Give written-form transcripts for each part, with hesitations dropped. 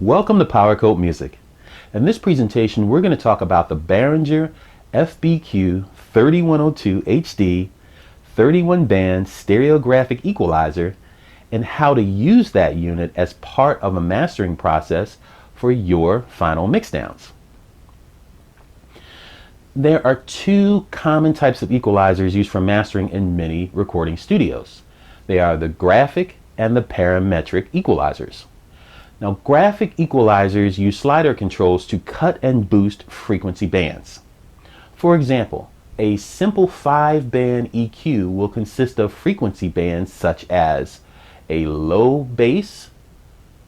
Welcome to PowerCode Music. In this presentation, we're going to talk about the Behringer FBQ3102HD 31-band stereographic equalizer and how to use that unit as part of a mastering process for your final mixdowns. There are two common types of equalizers used for mastering in many recording studios. They are the graphic and the parametric equalizers. Now, graphic equalizers use slider controls to cut and boost frequency bands. For example, a simple 5-band EQ will consist of frequency bands such as a low bass,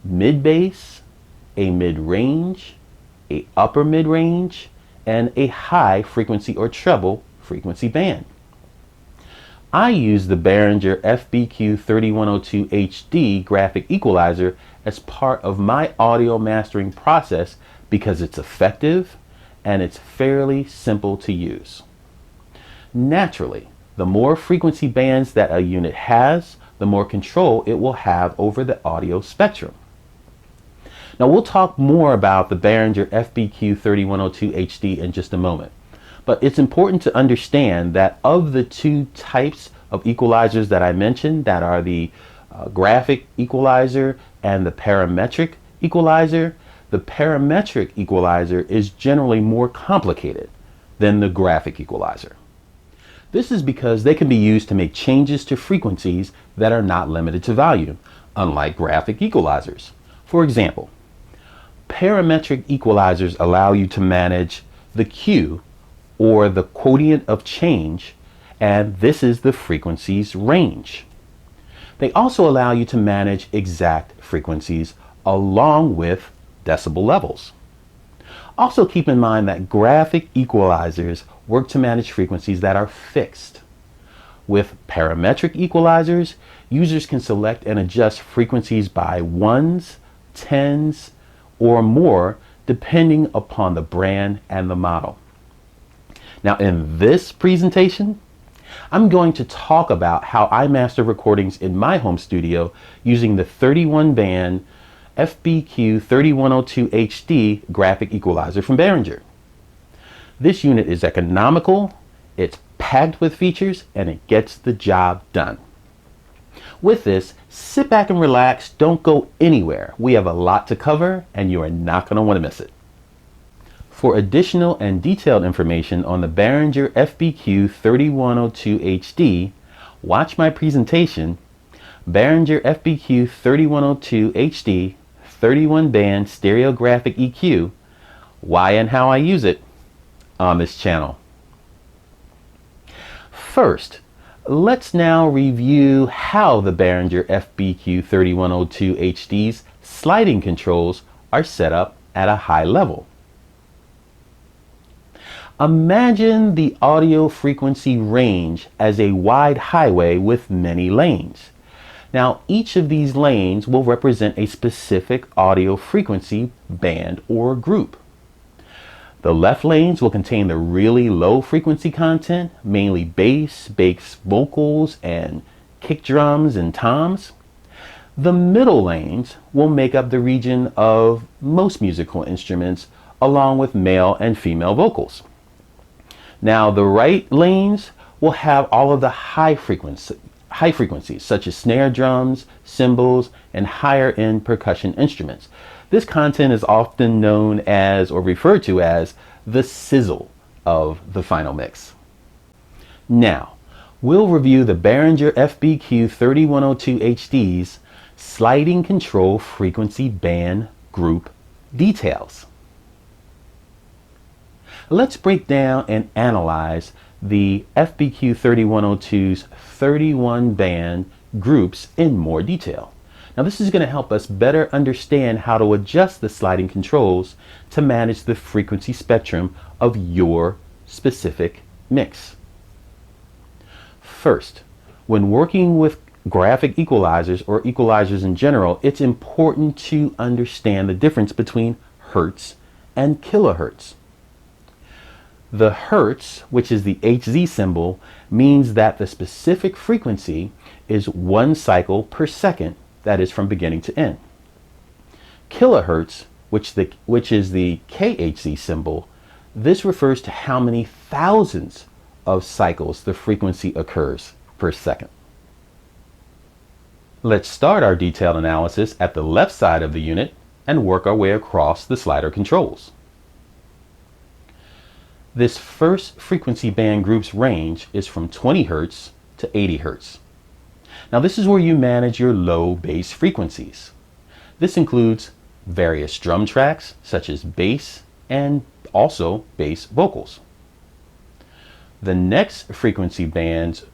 mid bass, a mid-range, a upper mid-range, and a high frequency or treble frequency band. I use the Behringer FBQ3102HD graphic equalizer as part of my audio mastering process because it's effective and it's fairly simple to use. Naturally, the more frequency bands that a unit has, the more control it will have over the audio spectrum. Now, we'll talk more about the Behringer FBQ3102HD in just a moment. But it's important to understand that of the two types of equalizers that I mentioned, that are the graphic equalizer and the parametric equalizer, the parametric equalizer is generally more complicated than the graphic equalizer. This is because they can be used to make changes to frequencies that are not limited to volume, unlike graphic equalizers. For example, parametric equalizers allow you to manage the Q, or the quotient of change, and this is the frequency's range. They also allow you to manage exact frequencies along with decibel levels. Also keep in mind that graphic equalizers work to manage frequencies that are fixed. With parametric equalizers, users can select and adjust frequencies by ones, tens, or more depending upon the brand and the model. Now, in this presentation, I'm going to talk about how I master recordings in my home studio using the 31-band FBQ3102HD graphic equalizer from Behringer. This unit is economical, it's packed with features, and it gets the job done. With this, sit back and relax, don't go anywhere. We have a lot to cover, and you are not going to want to miss it. For additional and detailed information on the Behringer FBQ3102HD, watch my presentation, Behringer FBQ3102HD 31-band stereographic EQ, why and how I use it, on this channel. First, let's now review how the Behringer FBQ3102HD's sliding controls are set up at a high level. Imagine the audio frequency range as a wide highway with many lanes. Now, each of these lanes will represent a specific audio frequency band or group. The left lanes will contain the really low frequency content, mainly bass vocals, and kick drums and toms. The middle lanes will make up the region of most musical instruments, along with male and female vocals. Now, the right lanes will have all of the high frequencies, such as snare drums, cymbals, and higher end percussion instruments. This content is often known as, or referred to as, the sizzle of the final mix. Now, we'll review the Behringer FBQ3102HD's sliding control frequency band group details. Let's break down and analyze the FBQ3102's 31-band groups in more detail. Now, this is going to help us better understand how to adjust the sliding controls to manage the frequency spectrum of your specific mix. First, when working with graphic equalizers or equalizers in general, it's important to understand the difference between hertz and kilohertz. The hertz, which is the Hz symbol, means that the specific frequency is 1 cycle per second, that is from beginning to end. kilohertz, which is the KHZ symbol, this refers to how many thousands of cycles the frequency occurs per second. Let's start our detailed analysis at the left side of the unit and work our way across the slider controls. This first frequency band group's range is from 20 Hz to 80 Hz. Now this is where you manage your low bass frequencies. This includes various drum tracks such as bass and also bass vocals. The next frequency band's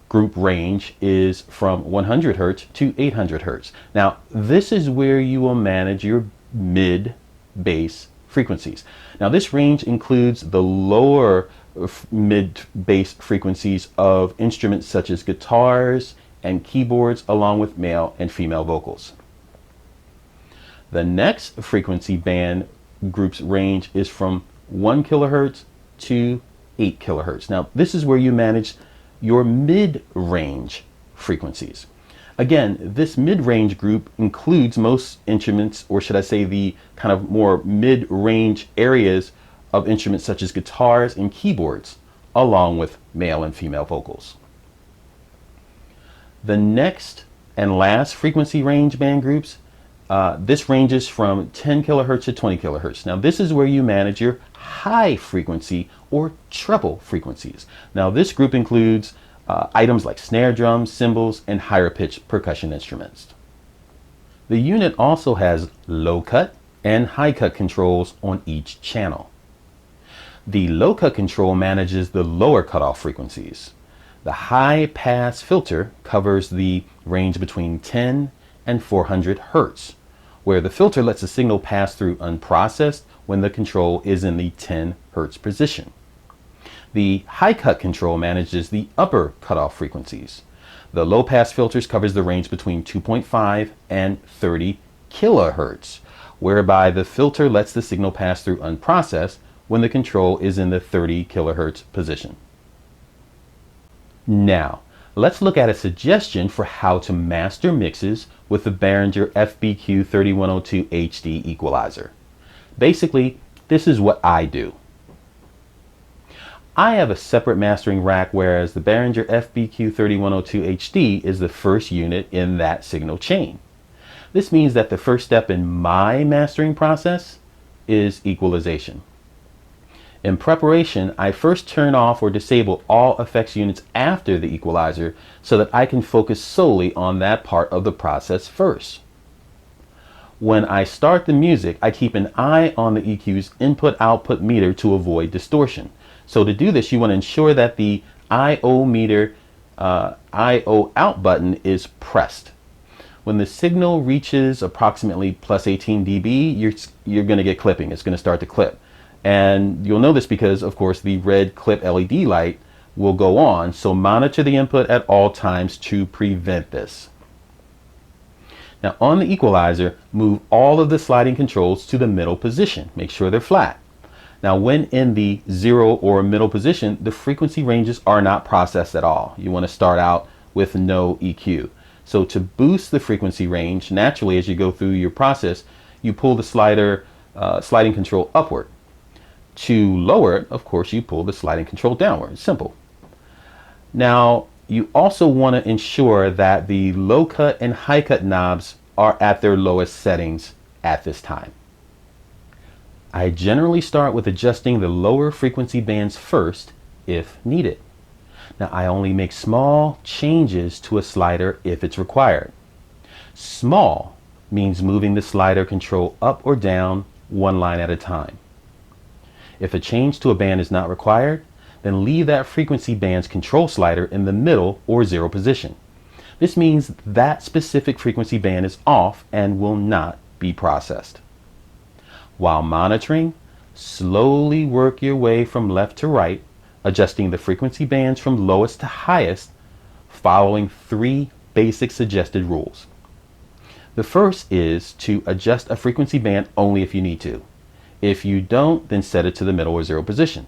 group range is from 100 Hz to 800 Hz. Now this is where you will manage your mid bass frequencies. Now this range includes the lower mid bass frequencies of instruments such as guitars and keyboards, along with male and female vocals. The next frequency band group's range is from 1 kilohertz to 8 kilohertz. Now this is where you manage your mid-range frequencies. Again, this mid-range group includes most instruments, or should I say the kind of more mid-range areas of instruments such as guitars and keyboards, along with male and female vocals. The next and last frequency range band groups, this ranges from 10 kilohertz to 20 kilohertz. Now this is where you manage your high frequency or treble frequencies. Now this group includes items like snare drums, cymbals, and higher pitched percussion instruments. The unit also has low cut and high cut controls on each channel. The low cut control manages the lower cutoff frequencies. The high pass filter covers the range between 10 and 400 Hertz, where the filter lets the signal pass through unprocessed when the control is in the 10 Hertz position. The high cut control manages the upper cutoff frequencies. The low pass filters covers the range between 2.5 and 30 kilohertz, whereby the filter lets the signal pass through unprocessed when the control is in the 30 kilohertz position. Now, let's look at a suggestion for how to master mixes with the Behringer FBQ3102HD equalizer. Basically, this is what I do. I have a separate mastering rack, whereas the Behringer FBQ3102HD is the first unit in that signal chain. This means that the first step in my mastering process is equalization. In preparation, I first turn off or disable all effects units after the equalizer so that I can focus solely on that part of the process first. When I start the music, I keep an eye on the EQ's input-output meter to avoid distortion. So to do this, you want to ensure that the I/O meter I/O out button is pressed. When the signal reaches approximately plus 18 dB, you're going to get clipping. It's going to start to clip. And you'll know this because, of course, the red clip LED light will go on. So monitor the input at all times to prevent this. Now on the equalizer, move all of the sliding controls to the middle position. Make sure they're flat. Now when in the 0 or middle position, the frequency ranges are not processed at all. You want to start out with no EQ. So to boost the frequency range, naturally as you go through your process, you pull the sliding control upward. To lower it, of course, you pull the sliding control downward. It's simple. Now, you also want to ensure that the low cut and high cut knobs are at their lowest settings at this time. I generally start with adjusting the lower frequency bands first if needed. Now, I only make small changes to a slider if it's required. Small means moving the slider control up or down one line at a time. If a change to a band is not required, then leave that frequency band's control slider in the middle or 0 position. This means that specific frequency band is off and will not be processed. While monitoring, slowly work your way from left to right, adjusting the frequency bands from lowest to highest, following 3 basic suggested rules. The first is to adjust a frequency band only if you need to. If you don't, then set it to the middle or 0 position.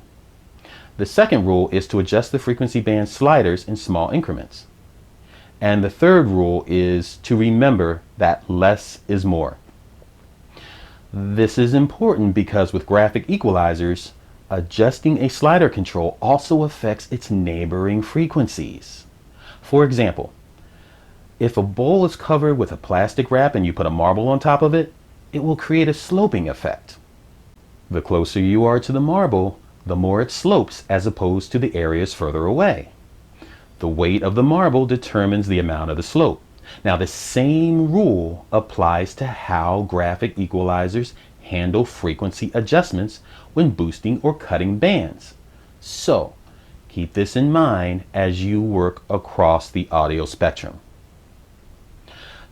The second rule is to adjust the frequency band sliders in small increments. And the third rule is to remember that less is more. This is important because with graphic equalizers, adjusting a slider control also affects its neighboring frequencies. For example, if a bowl is covered with a plastic wrap and you put a marble on top of it, it will create a sloping effect. The closer you are to the marble, the more it slopes as opposed to the areas further away. The weight of the marble determines the amount of the slope. Now, the same rule applies to how graphic equalizers handle frequency adjustments when boosting or cutting bands. So, keep this in mind as you work across the audio spectrum.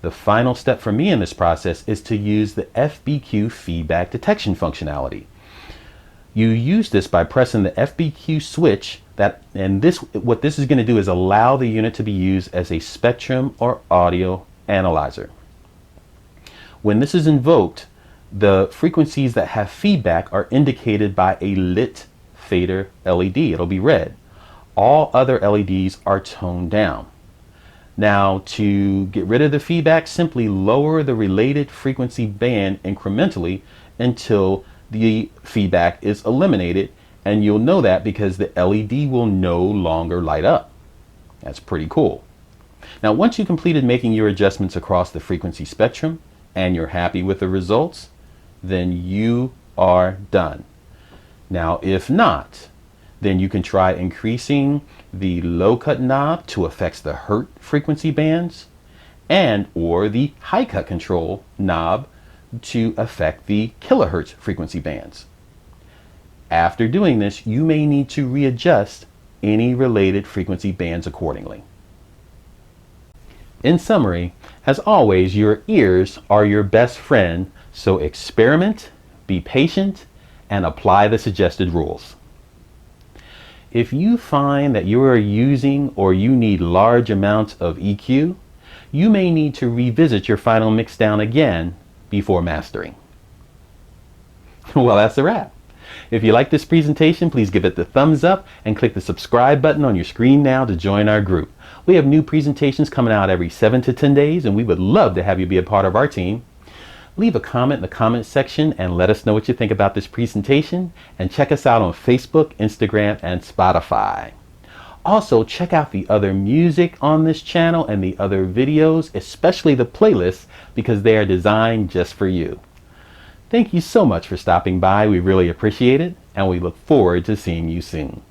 The final step for me in this process is to use the FBQ feedback detection functionality. You use this by pressing the FBQ switch what this is going to do is allow the unit to be used as a spectrum or audio analyzer. When this is invoked, the frequencies that have feedback are indicated by a lit fader LED. It'll be red. All other LEDs are toned down. Now, to get rid of the feedback, simply lower the related frequency band incrementally until the feedback is eliminated, and you'll know that because the LED will no longer light up. That's pretty cool. Now, once you've completed making your adjustments across the frequency spectrum and you're happy with the results, then you are done. Now, if not, then you can try increasing the low cut knob to affect the hertz frequency bands or the high cut control knob to affect the kilohertz frequency bands. After doing this, you may need to readjust any related frequency bands accordingly. In summary, as always, your ears are your best friend, so experiment, be patient, and apply the suggested rules. If you find that you are using or you need large amounts of EQ, you may need to revisit your final mixdown again before mastering. Well, that's a wrap. If you like this presentation, please give it the thumbs up and click the subscribe button on your screen now to join our group. We have new presentations coming out every 7 to 10 days, and we would love to have you be a part of our team. Leave a comment in the comment section and let us know what you think about this presentation, and check us out on Facebook, Instagram, and Spotify. Also, check out the other music on this channel and the other videos, especially the playlists, because they are designed just for you. Thank you so much for stopping by. We really appreciate it, and we look forward to seeing you soon.